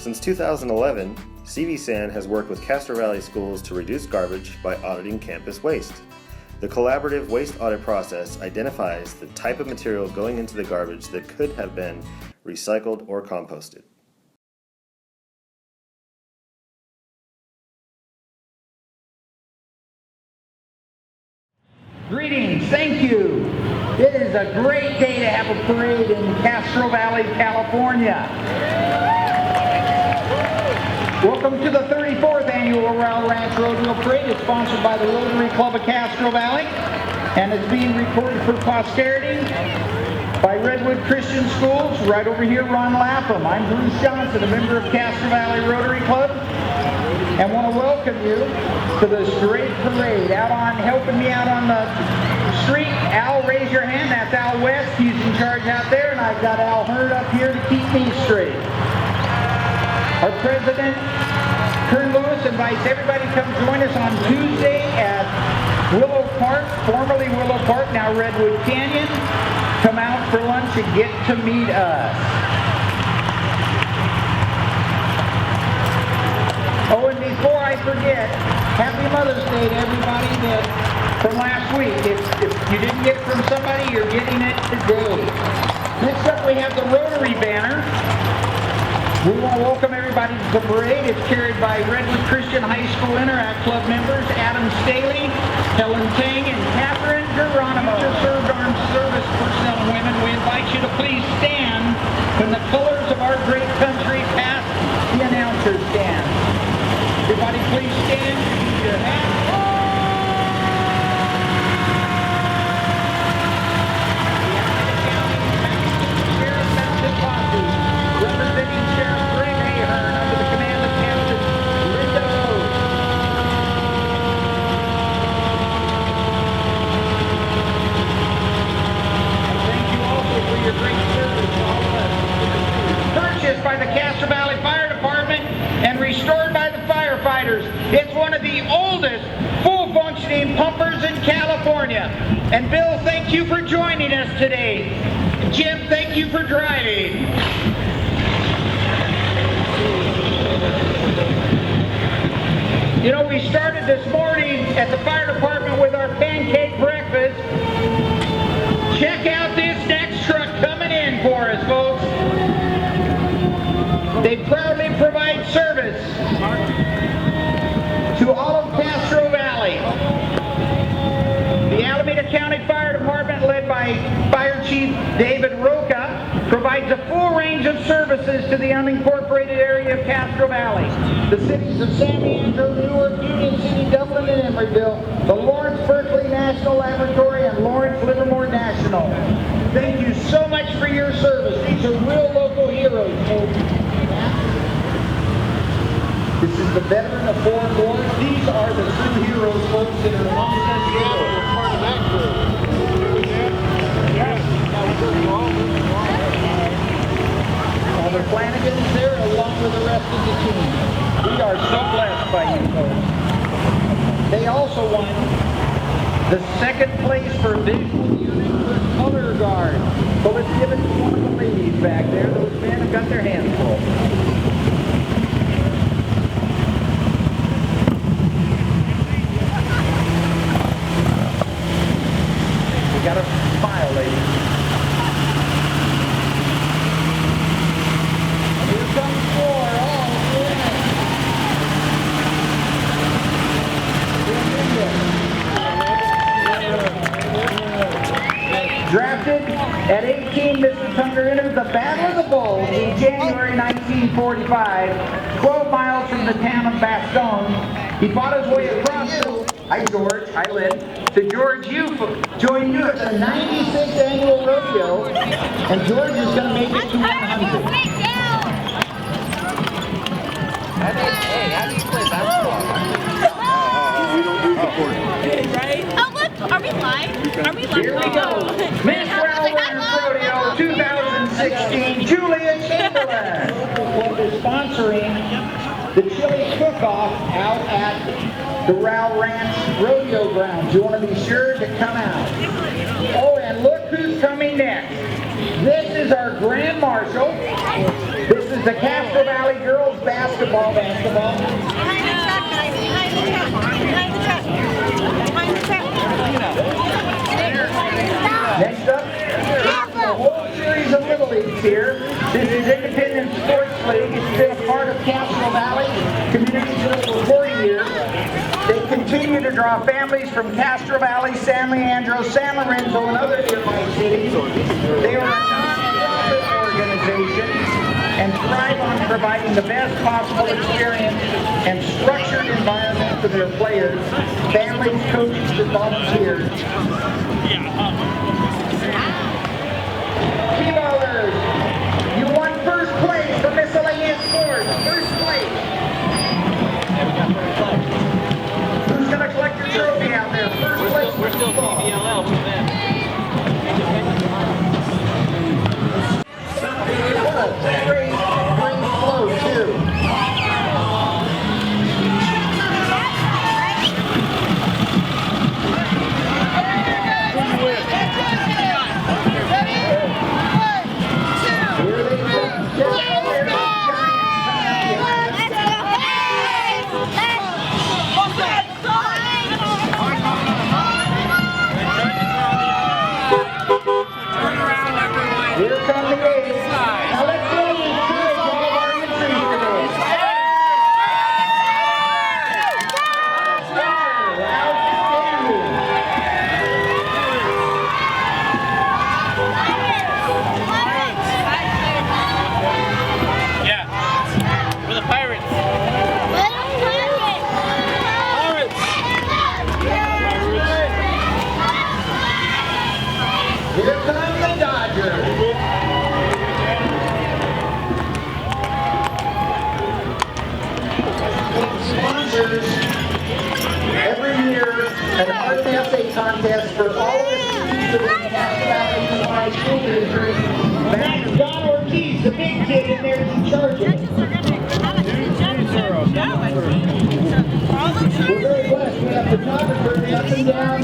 Since 2011, CVSAN has worked with Castro Valley schools to reduce garbage by auditing campus waste. The collaborative waste audit process identifies the type of material going into the garbage that could have been recycled or composted. Greetings, thank you. It is a great day to have a parade in Castro Valley, California. Welcome to the 34th annual Rowell Ranch Rodeo Parade. It's sponsored by the Rotary Club of Castro Valley and is being recorded for posterity by Redwood Christian Schools. Right over here, Ron Lapham. I'm Bruce Johnson, a member of Castro Valley Rotary Club, and want to welcome you to this great parade. Helping me out on the street, Al, raise your hand. That's Al West. He's in charge out there, and I've got Al Hurd up here to keep me straight. Our president, Kern Lewis, invites everybody to come join us on Tuesday at Willow Park, formerly Willow Park, now Redwood Canyon. Come out for lunch and get to meet us. Oh, and before I forget, Happy Mother's Day to everybody from last week. If you didn't get it from somebody, you're getting it today. Next up, we have the Rotary banner. We want to welcome everybody to the parade. It's carried by Redwood Christian High School Interact Club members Adam Staley, Helen Tang, and Catherine Geronimo. Served armed service personnel and women, we invite you to please stand when the colors of our great country pass the announcer's stand. Everybody please stand, use your hat. Sheriff Mounted Posse, representing Sheriff Greg Ahern under the command of Captain Linda Oates. And thank you also for your great service to all of us. Purchased by the Castro Valley Fire Department and restored by the firefighters. It's one of the oldest full-functioning pumpers in California. And Bill, thank you for joining us today. Jim, thank you for driving. You know, we started this morning at the fire department with our pancake breakfast. Check out this next truck coming in for us, folks. They proudly provide service to all of Castro Valley. The Alameda County Fire Department, led by Fire Chief David Roca, provides a full range of services to the unincorporated area of Castro Valley. The cities of San Diego, Newark, Union City, Dublin, and Emeryville, the Lawrence Berkeley National Laboratory, and Lawrence Livermore National. Thank you so much for your service. These are real local heroes, folks. This is the veteran of foreign wars. These are the true heroes, folks, that are amongst us today. All the Flanagans there, along with the rest of the team. We are so blessed by you folks. They also won the second place for visual unit for color guard. So let's give it to one of the ladies back there. Those men have got their hands full. Got a smile, lady. And here comes four. Drafted at 18, Mr. Tucker entered the Battle of the Bulls in January 1945, 12 miles from the town of Bastogne. He fought his way across the... Hi, George. Hi, Lynn. To George, join you at the 96th annual rodeo, and George is going to make it to 100. Hey, how do you play basketball? We don't do the court. Right? Oh, look. Are we live? Are we live? Here we go. Miss Rowell Rodeo 2016, Julia Chamberlain. Well, they're sponsoring the chili cook-off out at the Rowell Ranch Rodeo Grounds. You want to be sure to come out. Oh, and look who's coming next. This is our Grand Marshal. This is the Castro Valley Girls basketball. Behind the truck, guys. Behind the truck. Behind the truck. Behind the truck. Next up, a whole series of Little Leagues here. This is Independent Sports League. It's been a part of Castro Valley community for 40 years. They continue to draw families from Castro Valley, San Leandro, San Lorenzo, and other nearby cities. They are a non-profit organization and thrive on providing the best possible experience and structured environment for their players, families, coaches, and volunteers. T-ballers, you won first place for miscellaneous sports. First place. Who's going to collect your trophy out there? First place. We're still TVLL. Who's that? Great flow, too. Here they Here come the A's. Now let's go and encourage all of our entries today. Outstanding. Yeah. We're the Pirates. Here come the Dodgers. Sponsors every year an art essay contest for all of the students within the Castro Valley Boulevard School District. That's John Ortiz, the big kid in there, in charge of it. We're very blessed. We have photographers up and down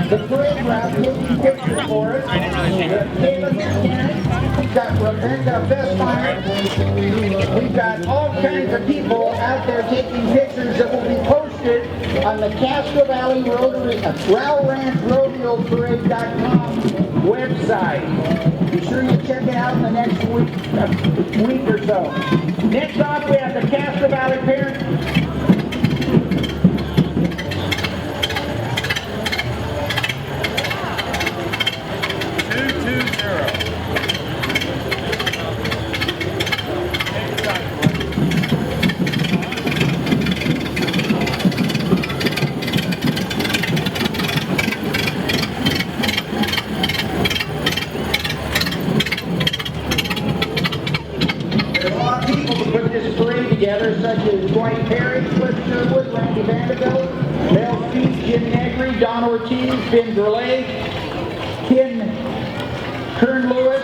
the parade route taking pictures for us. We have Caleb Mechanic. We've got Rebecca Vestmeyer. We've got all kinds of people out there taking pictures that will be posted on the Castro Valley Rowell Ranch Rodeo Parade.com website. Be sure you check it out in the next week or so. Next off, we have the Castro Valley Parents. Together, such as Dwight Perry, Cliff Sherwood, Randy Vanderbilt, Mel Speed, Jim Negri, Don Ortiz, Ben Burley, Kern Lewis,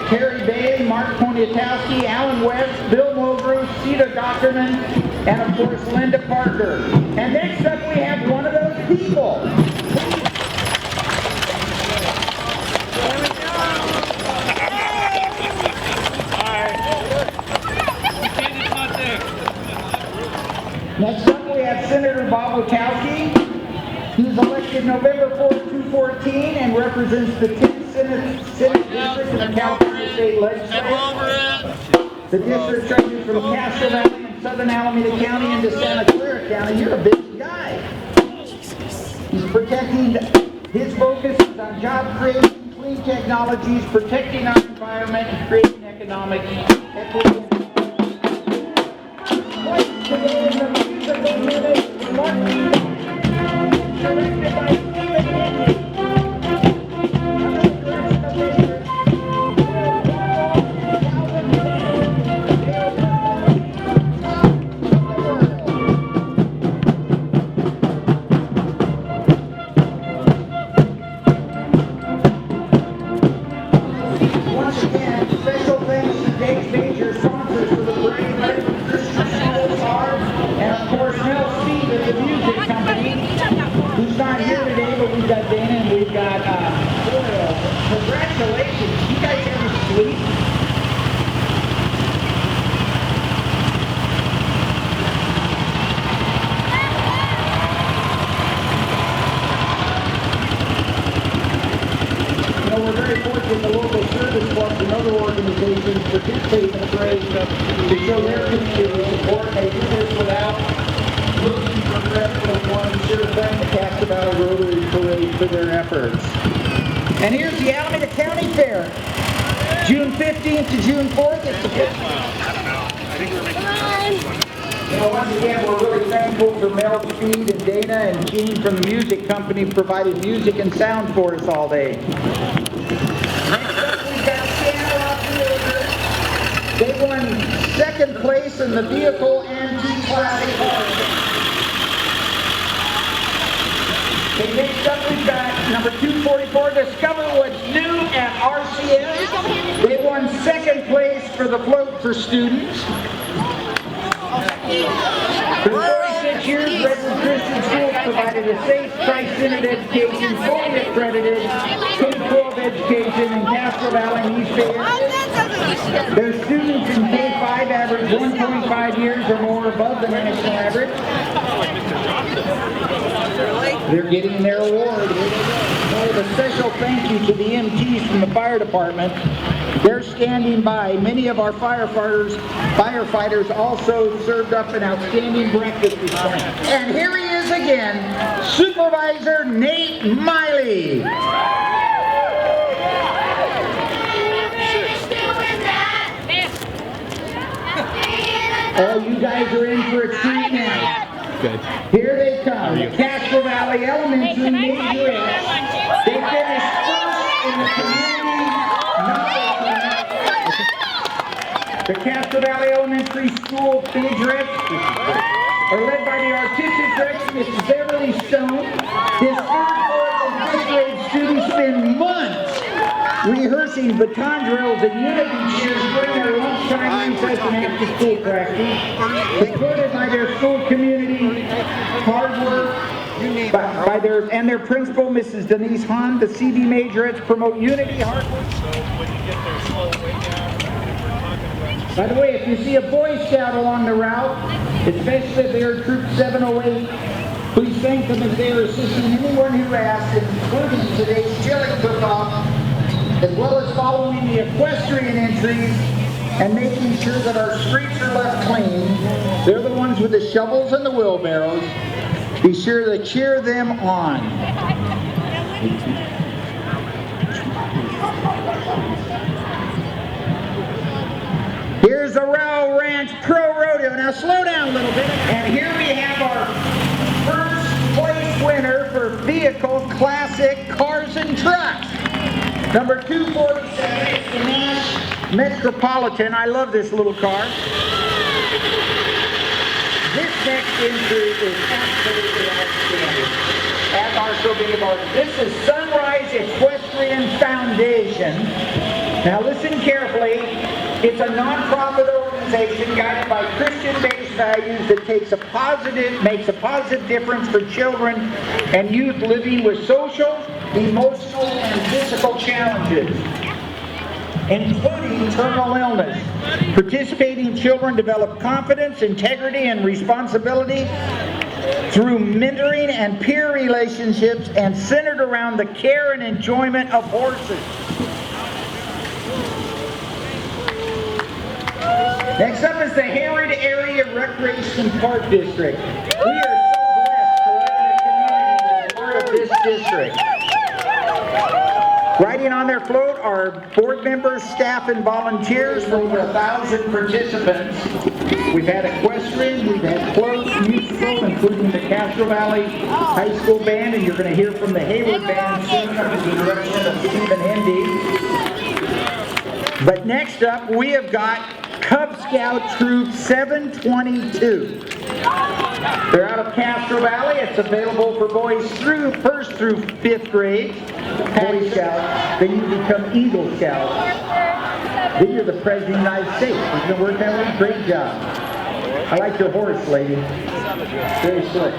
Terry Bay, Mark Poniatowski, Alan West, Bill Mulgrew, Cedar Dockerman, and of course Linda Parker. And next up we have one of those people. Next up we have Senator Bob Wachowski. He's elected November 4th, 2014 and represents the 10th Senate District in the California State Legislature. The district ranges from Castro Valley and Southern Alameda County into Santa Clara County. You're a big guy. He's protecting, his focus is on job creation, clean technologies, protecting our environment, and creating economic equity. Today is a musical minute from Martin, directed by Stephen Henry. Once again, special thanks to Dave's major sponsors for the parade. Christian schools are participate in the parade to show their community support. They do this without looking for credit, but want to sure thank the Castro Valley Rotary Parade for their efforts. And here's the Alameda County Fair, June 15th to June 4th. It's once again, we're really thankful for Mel Speed and Dana and Gene from the music company provided music and sound for us all day. Next up, we've got They won second place in the vehicle antique classic. Okay, next up we've got number 244, Discover What's New at RCS. They won second place for the float for students. For 46 years, Redwood Christian Schools provided a safe, Christ-centered education, fully accredited K-12 education in Castro Valley and East Bay Area. Their students in K-5 average 1.5 years or more above the national average. They're getting their award. With a special thank you to the MTs from the fire department. They're standing by. Many of our firefighters also served up an outstanding breakfast this morning. And here he is again, Supervisor Nate Miley. Oh, you guys are in for a treat now. Good. Here they come. Castro Valley Elementary Majorettes. They finished first in the community novel. The Castro Valley Elementary School Majorettes are led by the artistic director, Mrs. Beverly Stone. His third, fourth, and fifth grade students spend months rehearsing baton drills and unity cheers during their lunchtime recess and after school practice, supported by their school community, hard work, by their principal, Mrs. Denise Hahn. The CV Majorettes promote unity, hard work. By the way, if you see a Boy Scout along the route, especially if they're Troop 708, please thank them as they are assisting anyone who asks, including today's chili cook-off, as well as following the equestrian entries and making sure that our streets are left clean. They're the ones with the shovels and the wheelbarrows. Be sure to cheer them on. Here's the Rowell Ranch Pro Rodeo. Now slow down a little bit. And here we have our first place winner for vehicle classic cars and trucks. Number 247 is the Nash Metropolitan. I love this little car. This next entry is absolutely outstanding. As are so many of ours. This is Sunrise Equestrian Foundation. Now listen carefully. It's a non-profit organization guided by Christian-based values that makes a positive difference for children and youth living with social, emotional, and physical challenges, including terminal illness. Participating children develop confidence, integrity, and responsibility through mentoring and peer relationships and centered around the care and enjoyment of horses. Next up is the Herod Area Recreation Park District. We are so blessed to live in a community that's part of this district. Riding on their float are board members, staff, and volunteers for over 1,000 participants. We've had equestrian, we've had float, musical, including the Castro Valley High School Band, and you're going to hear from the Hayward Band soon under the direction of Stephen Hendy. But next up, we have got Cub Scout Troop 722. They're out of Castro Valley. It's available for boys through 1st through 5th grade. Boy Scouts. Then you become Eagle Scouts. Then you're the President of the United States. It's going to work out. Great job. I like your horse, lady. Very slick.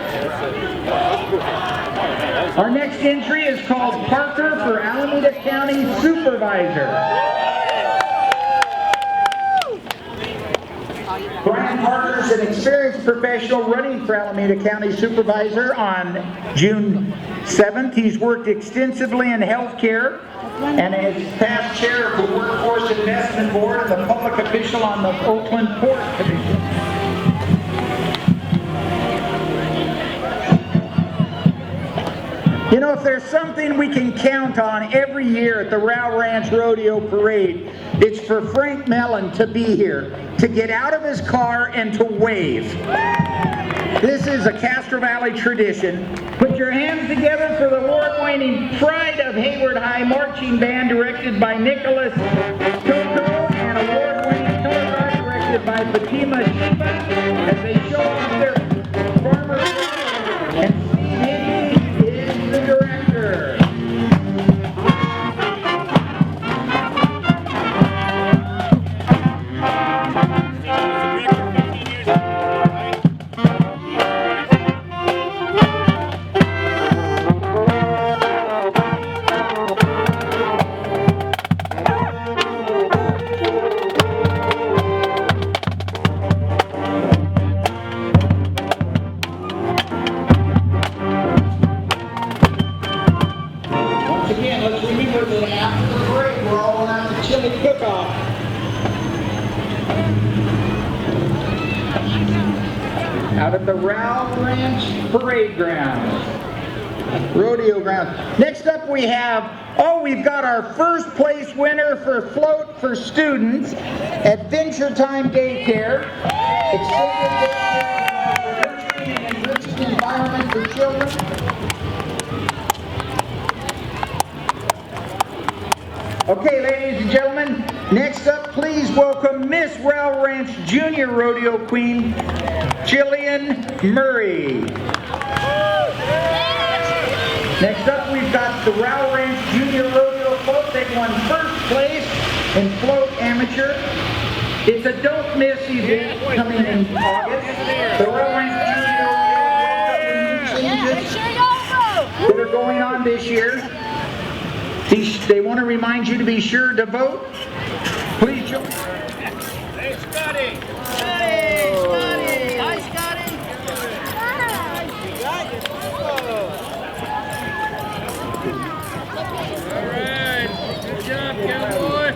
Our next entry is called Parker for Alameda County Supervisor. Brian Parker is an experienced professional running for Alameda County Supervisor on June 7th. He's worked extensively in healthcare and is past chair of the Workforce Investment Board and the public official on the Oakland Port Commission. You know, if there's something we can count on every year at the Rowell Ranch Rodeo Parade, it's for Frank Mellon to be here, to get out of his car and to wave. This is a Castro Valley tradition. Put your hands together for the award-winning Pride of Hayward High Marching Band directed by Nicholas Coco and award-winning color guard directed by Fatima Shiba as they show off their farmer and Steve Hickey is the director. Out at the Rowell Ranch Parade Grounds, Rodeo Grounds. Next up we have, we've got our first place winner for float for students, Adventure Time Daycare. Extended nurturing and enriching environment for children. Okay, ladies and gentlemen, next up, please welcome Miss Rowell Ranch Junior Rodeo Queen, Jillian Murray. Next up, we've got the Rowell Ranch Junior Rodeo Float. They won first place in Float Amateur. It's a don't miss event coming in August. The Rowell Ranch Junior Rodeo changes that are going on this year. They want to remind you to be sure to vote. Please join. Hey, Scotty! Scotty! Scotty! Hi, Scotty! You got it. All right. Good job, cowboy.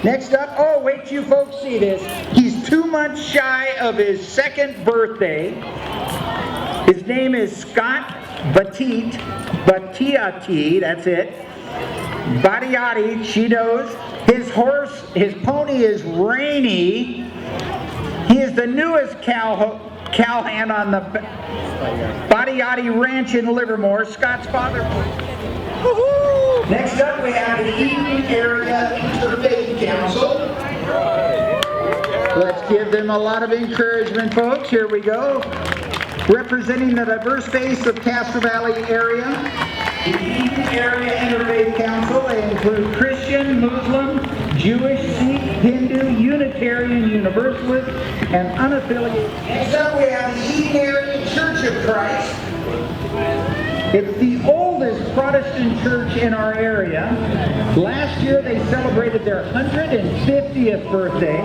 Next up, wait till you folks see this. He's 2 months shy of his second birthday. His name is Scott Batiati, that's it. Batiati, she knows. His pony is Rainy. He is the newest cowhand on the Batiati Ranch in Livermore, Scott's father. Next up we have the Eden Area Interfaith Council. Let's give them a lot of encouragement, folks. Here we go. Representing the diverse face of Castro Valley area, the Eden Area Interfaith Council, they include Christian, Muslim, Jewish, Sikh, Hindu, Unitarian, Universalist, and unaffiliated. Next up we have the Eden Area Church of Christ. It's the oldest Protestant church in our area. Last year they celebrated their 150th birthday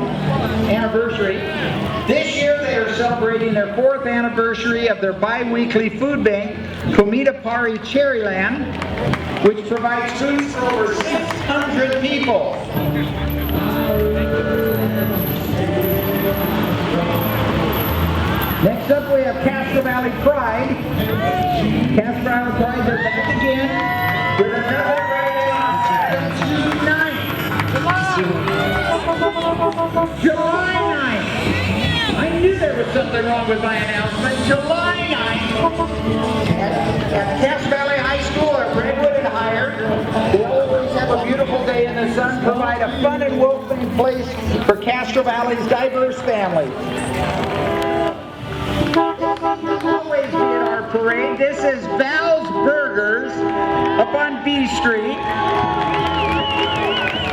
anniversary. This year they are celebrating their 4th anniversary of their bi-weekly food bank, Comida Pari Cherryland, which provides food for over 600 people. Next up we have Castro Valley Pride. Castro Valley Pride, they're back again with another parade on July 9th. I knew there was something wrong with my announcement. July 9th at Castro Valley High School at Redwood and Higher. They always have a beautiful day in the sun, provide a fun and welcoming place for Castro Valley's diverse families. Always be at our parade. This is Val's Burgers up on B Street.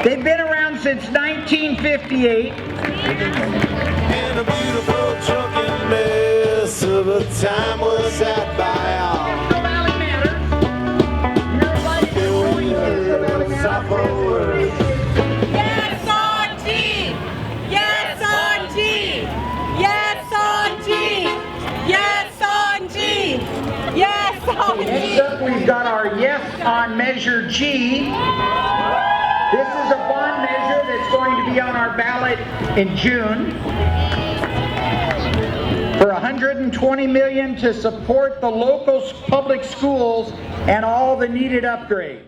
They've been around since 1958. In a beautiful drunken mess of a time was at by all. Castro Valley Matters. You're invited to join Castro Valley Matters. Yes, on G! Yes, on G! Yes, on G! Yes, on G! Yes, on G! Next up, we've got our Yes on Measure G. This is a bond measure that's going to be on our ballot in June for $120 million to support the local public schools and all the needed upgrades.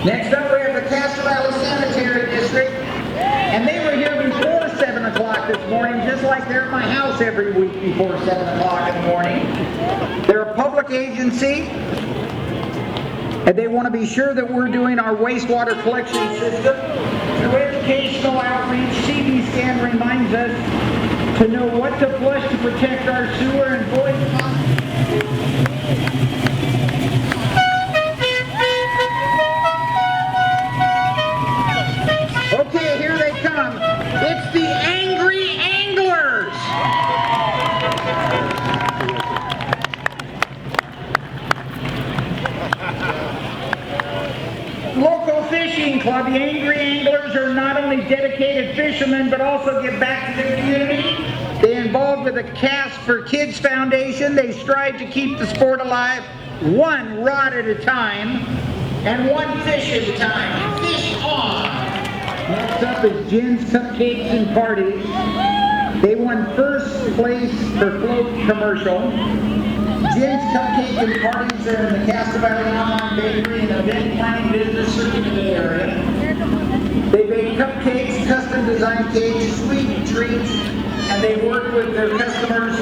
Next up, we have the Castro Valley Sanitary District, and they were here before 7 o'clock this morning, just like they're at my house every week before 7 o'clock in the morning. They're a public agency, and they want to be sure that we're doing our wastewater collection system. Through educational outreach, CV Scan reminds us to know what to flush to protect our sewer and void. Okay, here they come. It's the Angry Anglers. Local fishing club, the Angry Anglers are not only dedicated fishermen, but also give back to the community. They're involved with the Cast for Kids Foundation. They strive to keep the sport alive, one rod at a time, and one fish at a time. Fish on! Next up is Jen's Cupcakes and Parties. They won first place for float commercial. Jen's Cupcakes and Parties are in the Castro Valley Online Bakery and Event Planning Business Circuit in the area. They bake cupcakes, custom designed cakes, sweet treats, and they work with their customers.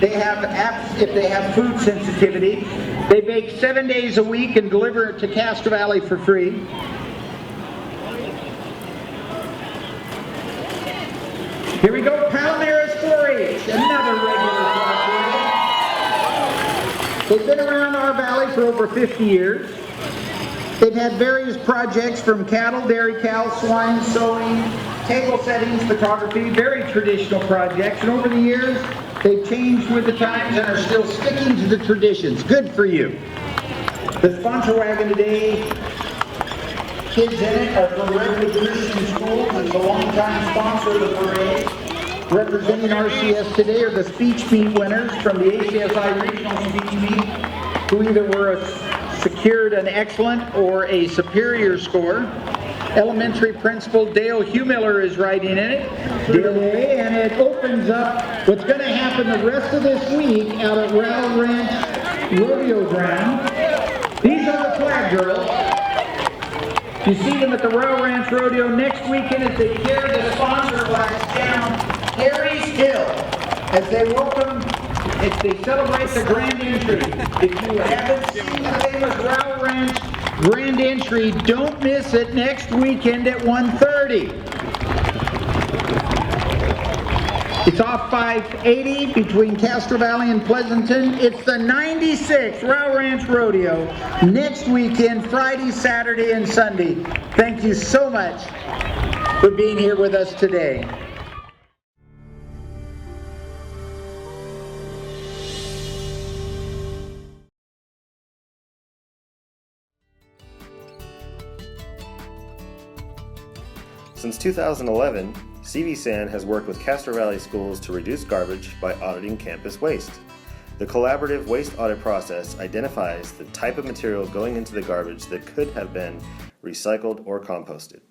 They have apps if they have food sensitivity. They bake 7 days a week and deliver it to Castro Valley for free. Here we go, Palmera's 4-H, another regular cooperative. They've been around our valley for over 50 years. They've had various projects from cattle, dairy cows, swine, sewing, table settings, photography, very traditional projects. And over the years, they've changed with the times and are still sticking to the traditions. Good for you. The sponsor wagon today, kids in it are from Redwood Christian Schools. It's a long-time sponsor of the parade. Representing RCS today are the speech meet winners from the ACSI Regional Speech Meet, who either secured an excellent or a superior score. Elementary principal Dale Humiller is riding in it today, and it opens up what's going to happen the rest of this week out at Rowell Ranch Rodeo Ground. These are the flag girls. You see them at the Rowell Ranch Rodeo next weekend as they carry the sponsor flags down Harry's Hill as they they celebrate the Grand Entry. If you haven't seen the famous Rowell Ranch Grand Entry, don't miss it next weekend at 1:30. It's off 580 between Castro Valley and Pleasanton. It's the 96th Rowell Ranch Rodeo next weekend, Friday, Saturday, and Sunday. Thank you so much for being here with us today. Since 2011, CVSAN has worked with Castro Valley schools to reduce garbage by auditing campus waste. The collaborative waste audit process identifies the type of material going into the garbage that could have been recycled or composted.